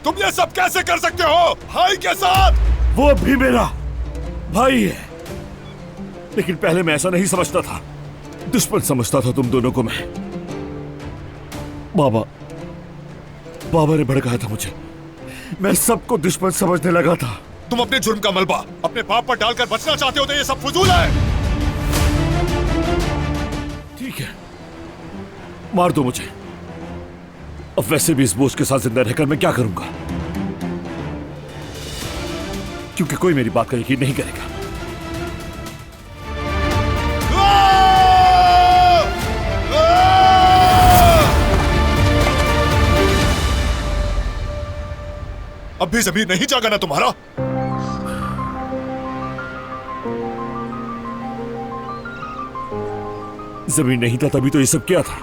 तुम ये सब कैसे कर सकते हो भाई के साथ? वो भी मेरा भाई है, लेकिन पहले मैं ऐसा नहीं समझता था, दुश्मन समझता था तुम दोनों को मैं। बाबा ने भड़काया था मुझे, मैं सबको दुश्मन समझने लगा था। तुम अपने जुर्म का मलबा अपने बाप पर डालकर बचना चाहते हो तो ये सब फजूल है। ठीक है, मार दो मुझे। अब वैसे भी इस बोझ के साथ जिंदा रहकर मैं क्या करूंगा, क्योंकि कोई मेरी बात का यकीन नहीं करेगा। अब भी जमीन नहीं जागा ना तुम्हारा? जमीन नहीं था तभी तो ये सब क्या था।